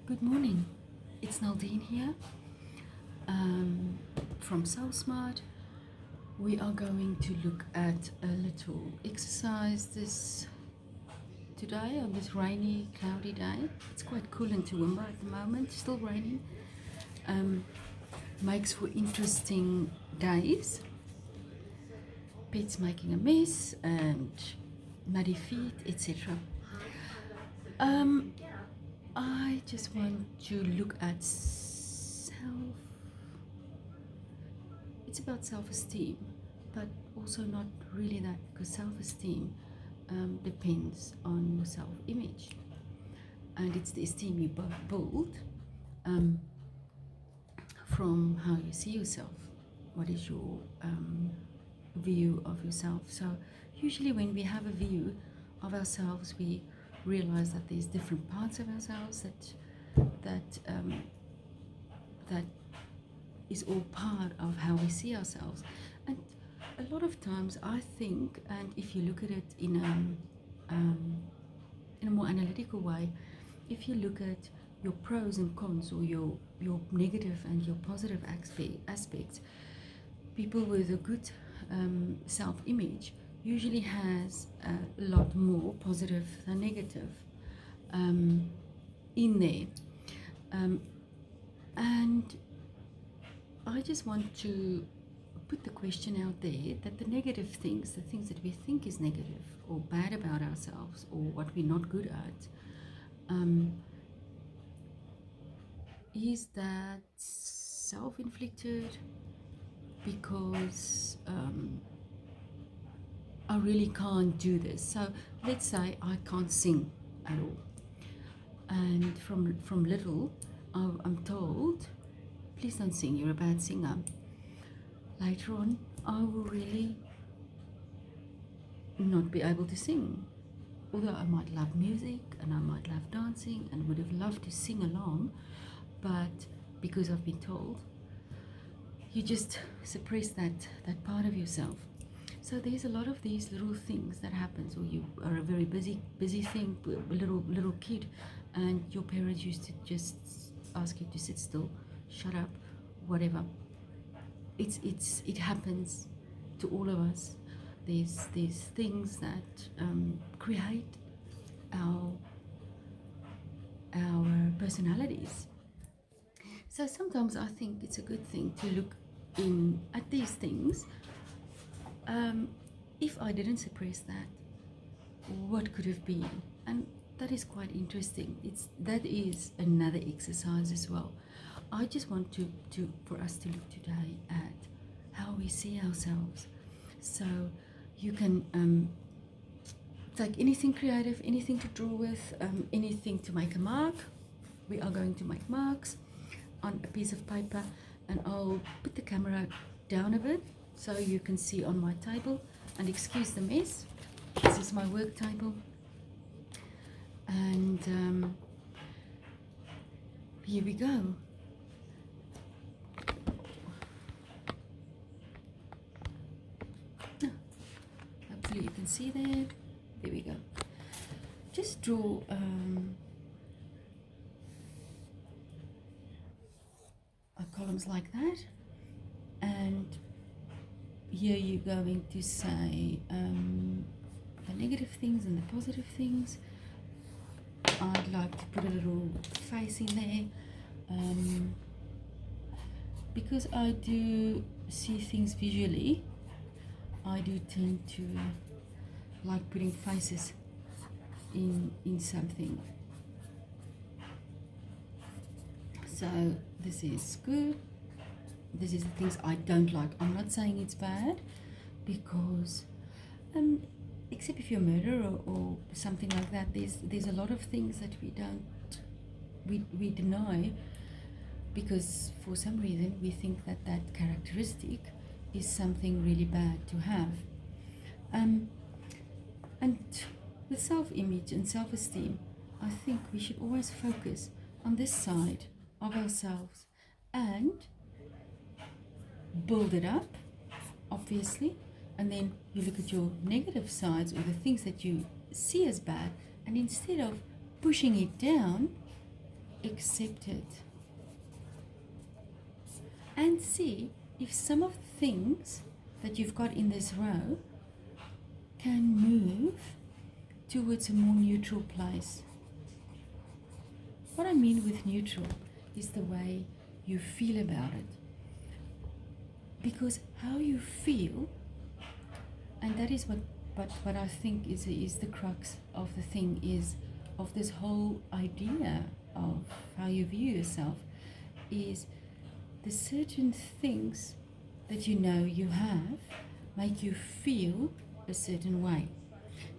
Good morning, it's Naldine here from Soul Smart. We are going to look at a little exercise today on this rainy, cloudy day. It's quite cool in Toowoomba at the moment, still raining. Makes for interesting days. Pets making a mess and muddy feet, etc. I just want to look at it's about self-esteem, but also not really that, because self-esteem depends on your self-image, and it's the esteem you build from how you see yourself. What is your view of yourself? So usually when we have a view of ourselves, we realize that there's different parts of ourselves that is all part of how we see ourselves. And a lot of times I think, and if you look at it in a more analytical way, if you look at your pros and cons, or your negative and your positive aspects, people with a good self-image usually has a lot more positive than negative in there. And I just want to put the question out there that the negative things, the things that we think is negative or bad about ourselves, or what we're not good at, is that self-inflicted? Because I really can't do this. So let's say I can't sing at all, and from little I'm told, please don't sing, you're a bad singer. Later on I will really not be able to sing, although I might love music and I might love dancing and would have loved to sing along, but because I've been told, you just suppress that part of yourself. So there's a lot of these little things that happens, or you are a very busy thing, a little kid, and your parents used to just ask you to sit still, shut up, whatever. It happens to all of us. There's things that create our personalities. So sometimes I think it's a good thing to look at these things. If I didn't suppress that, what could have been? And that is quite interesting. That is another exercise as well. I just want for us to look today at how we see ourselves. So you can take anything creative, anything to draw with, anything to make a mark. We are going to make marks on a piece of paper, and I'll put the camera down a bit so you can see on my table. And excuse the mess, this is my work table, and here we go. Hopefully you can see there we go. Just draw columns like that, and here you're going to say the negative things and the positive things. I'd like to put a little face in there, because I do see things visually. I do tend to like putting faces in something. So this is good. This is the things I don't like. I'm not saying it's bad, because except if you're a murderer or something like that, there's a lot of things that we deny, because for some reason we think that characteristic is something really bad to have. And with self-image and self-esteem, I think we should always focus on this side of ourselves and build it up, obviously, and then you look at your negative sides, or the things that you see as bad, and instead of pushing it down, accept it, and see if some of the things that you've got in this row can move towards a more neutral place. What I mean with neutral is the way you feel about it. Because how you feel, and that is what I think is the crux of the thing, is of this whole idea of how you view yourself, is the certain things that you know you have make you feel a certain way.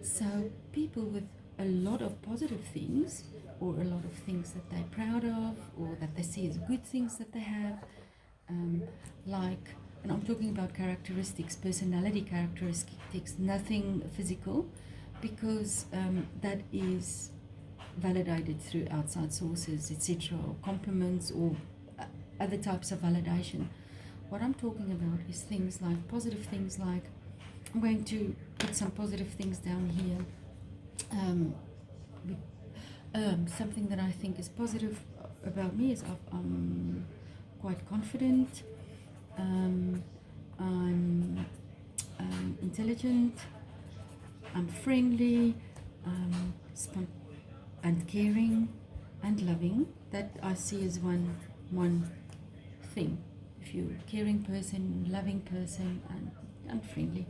So people with a lot of positive things, or a lot of things that they're proud of, or that they see as good things that they have, like, and I'm talking about characteristics, personality characteristics, nothing physical, because that is validated through outside sources, etc., or compliments, or other types of validation. What I'm talking about is things like positive things, like, I'm going to put some positive things down here. Something that I think is positive about me is I'm quite confident, I'm intelligent, I'm friendly, and caring and loving. That I see as one thing. If you're a caring person, loving person, and friendly.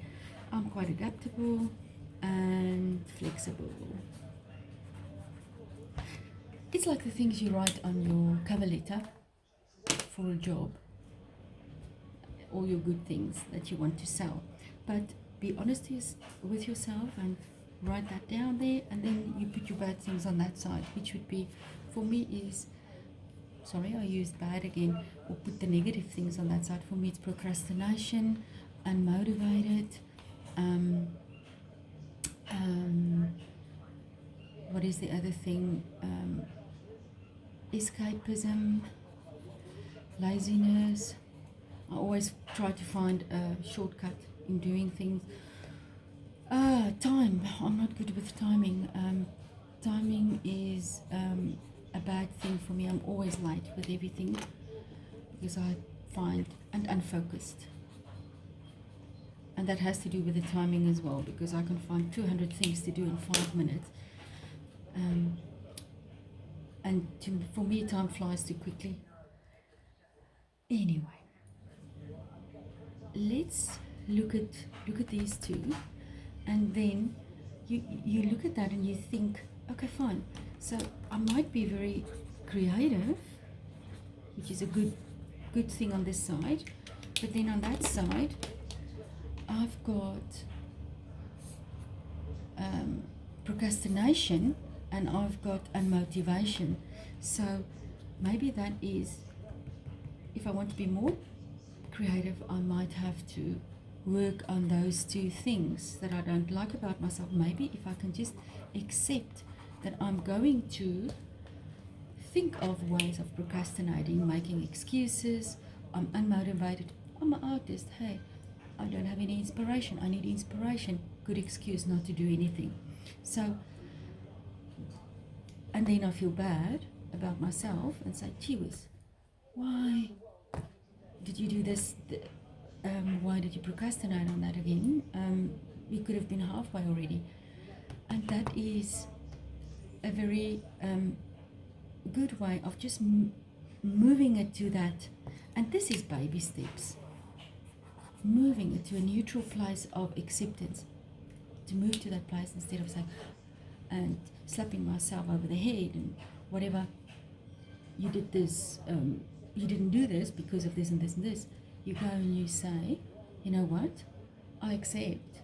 I'm quite adaptable and flexible. It's like the things you write on your cover letter for a job, all your good things that you want to sell. But be honest with yourself and write that down there, and then you put your bad things on that side, which would be, for me, is, sorry, I used bad again, or put the negative things on that side. For me, it's procrastination, unmotivated, what is the other thing? Escapism, laziness. I always try to find a shortcut in doing things. Time. I'm not good with timing. Timing is a bad thing for me. I'm always late with everything because I find, and unfocused. And that has to do with the timing as well, because I can find 200 things to do in 5 minutes. For me, time flies too quickly. Anyway, let's look at these two, and then you look at that and you think, okay, fine. So I might be very creative, which is a good thing on this side, but then on that side, I've got procrastination, and I've got unmotivation. So maybe that is, if I want to be more creative, I might have to work on those two things that I don't like about myself. Maybe if I can just accept that I'm going to think of ways of procrastinating, making excuses, I'm unmotivated, I'm an artist, hey, I don't have any inspiration, I need inspiration, good excuse not to do anything. So, and then I feel bad about myself and say, gee whiz, why did you do this? Why did you procrastinate on that again? We could have been halfway already. And that is a very good way of just moving it to that. And this is baby steps. Moving it to a neutral place of acceptance. To move to that place instead of saying, and slapping myself over the head and whatever, you did this, you didn't do this because of this and this and this. You go and you say, you know what, I accept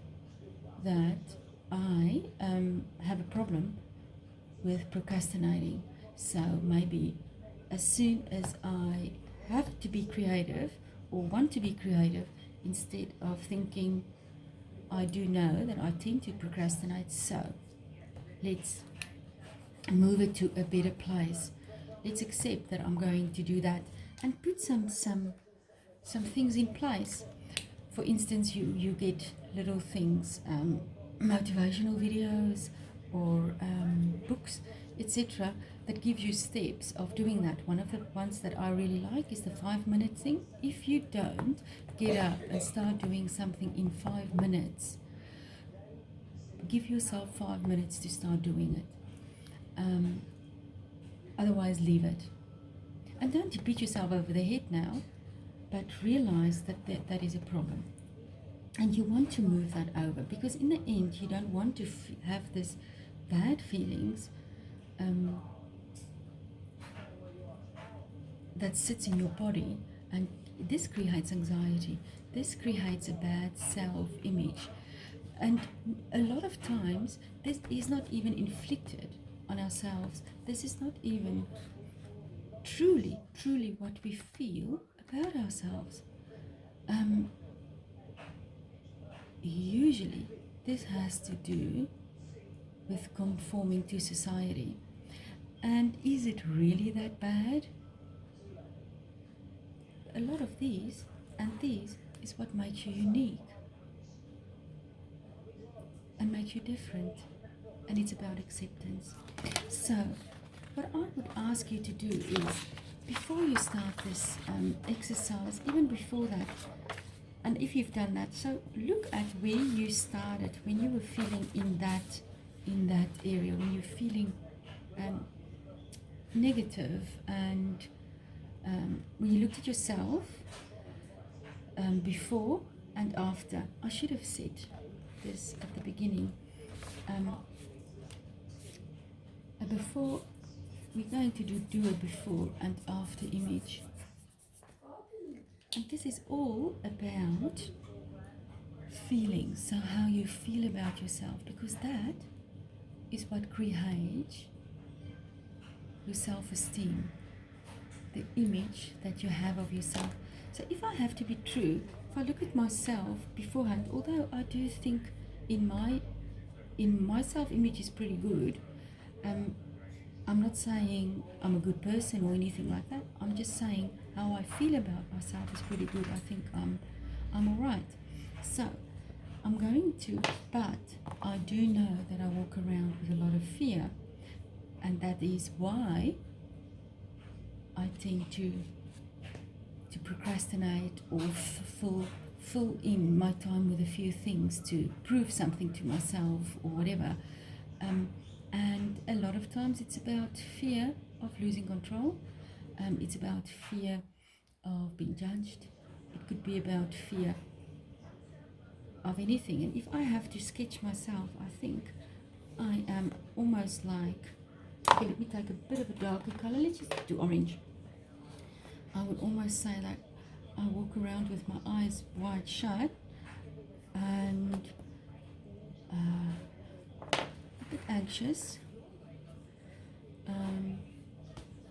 that I have a problem with procrastinating. So maybe as soon as I have to be creative or want to be creative, instead of thinking, I do know that I tend to procrastinate, so let's move it to a better place. Let's accept that I'm going to do that and put some things in place. For instance, you get little things, motivational videos or books, etc., that gives you steps of doing that. One of the ones that I really like is the 5 minute thing. If you don't get up and start doing something in 5 minutes, give yourself 5 minutes to start doing it. Otherwise, leave it. And don't beat yourself over the head now, but realize that is a problem. And you want to move that over, because in the end, you don't want to have this bad feelings that sits in your body, and this creates anxiety. This creates a bad self-image. And a lot of times, this is not even inflicted on ourselves. This is not even truly what we feel about ourselves. Usually, this has to do with conforming to society. And is it really that bad? A lot of these is what makes you unique and makes you different, and it's about acceptance. So what I would ask you to do is, before you start this exercise, even before that, and if you've done that, so look at where you started when you were feeling in that area, when you're feeling negative, and when you looked at yourself before and after. I should have said this at the beginning. Before, we're going to do a before and after image. And this is all about feelings, so how you feel about yourself, because that is what creates your self-esteem, the image that you have of yourself. So if I have to be true, if I look at myself beforehand, although I do think in my self-image is pretty good, I'm not saying I'm a good person or anything like that. I'm just saying how I feel about myself is pretty good. I think I'm all right. So I'm going to, but I do know that I walk around with a lot of fear, and that is why I tend to procrastinate or fill in my time with a few things to prove something to myself or whatever. And a lot of times it's about fear of losing control. It's about fear of being judged. It could be about fear of anything. And if I have to sketch myself, I think I am almost like, okay, let me take a bit of a darker color. Let's just do orange. I would almost say that I walk around with my eyes wide shut and a bit anxious.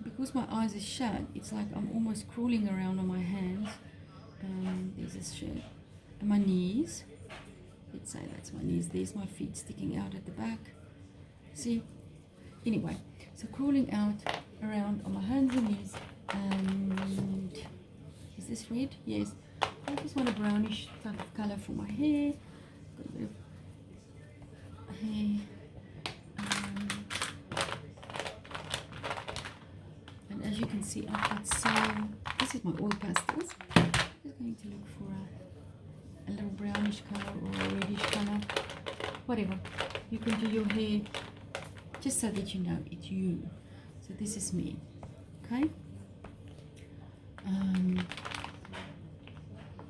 Because my eyes are shut, it's like I'm almost crawling around on my hands. There's this shirt. And my knees. Let's say that's my knees. There's my feet sticking out at the back. See? Anyway, so crawling out around on my hands and knees. And is this red? Yes. I just want a brownish type of color for my hair. Got a bit of hair. And as you can see, I've got some. This is my oil pastels. I'm just going to look for a little brownish color or a reddish color. Whatever. You can do your hair just so that you know it's you. So this is me. Okay?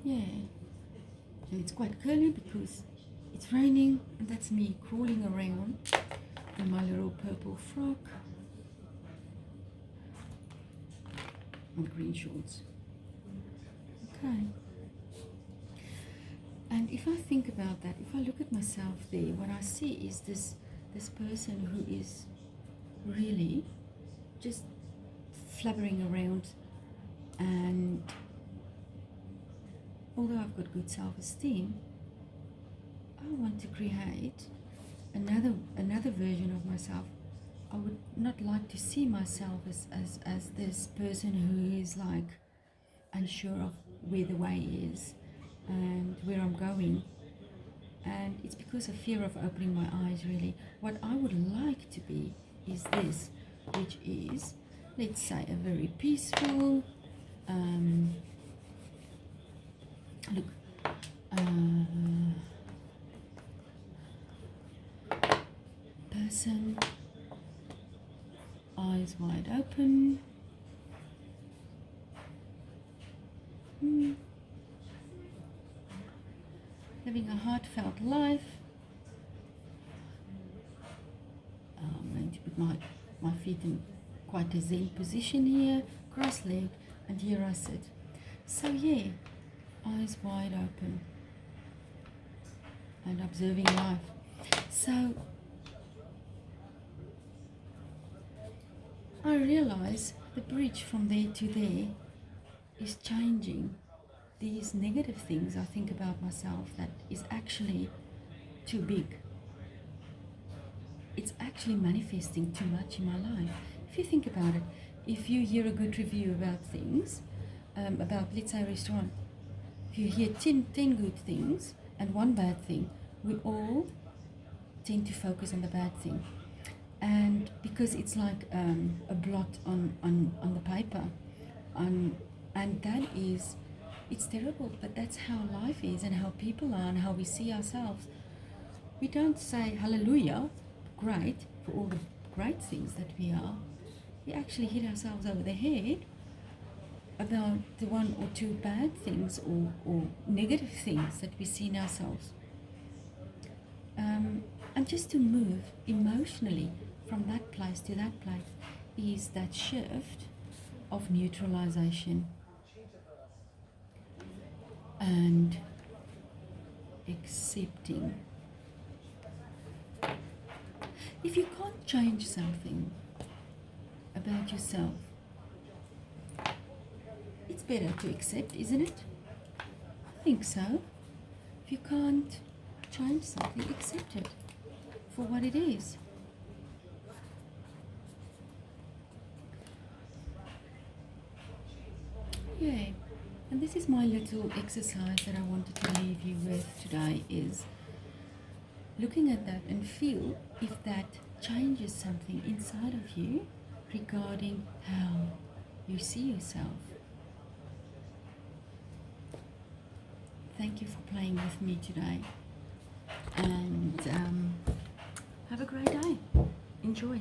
Yeah, and it's quite curly because it's raining, and that's me crawling around in my little purple frock and green shorts. Okay, and if I think about that, if I look at myself there, what I see is this person who is really just flubbering around. And although I've got good self-esteem, I want to create another version of myself. I would not like to see myself as this person who is like unsure of where the way is and where I'm going. And it's because of fear of opening my eyes, really. What I would like to be is this. which is, let's say, a very peaceful, look, person, eyes wide open, living a heartfelt life. I'm going to put my feet in quite a zen position here, cross-legged, and here I sit. So yeah, eyes wide open and observing life. So I realize the bridge from there to there is changing. These negative things I think about myself that is actually too big. It's actually manifesting too much in my life. If you think about it, if you hear a good review about things, about, let's say, a restaurant, if you hear 10 good things and one bad thing, we all tend to focus on the bad thing. And because it's like a blot on the paper, and that is, it's terrible, but that's how life is and how people are and how we see ourselves. We don't say hallelujah, great, for all the great things that we are. We actually hit ourselves over the head about the one or two bad things or negative things that we see in ourselves. And just to move emotionally from that place to that place is that shift of neutralization and accepting. If you can't change something about yourself, it's better to accept, isn't it? I think so. If you can't change something, accept it for what it is. Yeah, and this is my little exercise that I wanted to leave you with today, is looking at that and feel if that changes something inside of you regarding how you see yourself. Thank you for playing with me today, and have a great day. Enjoy.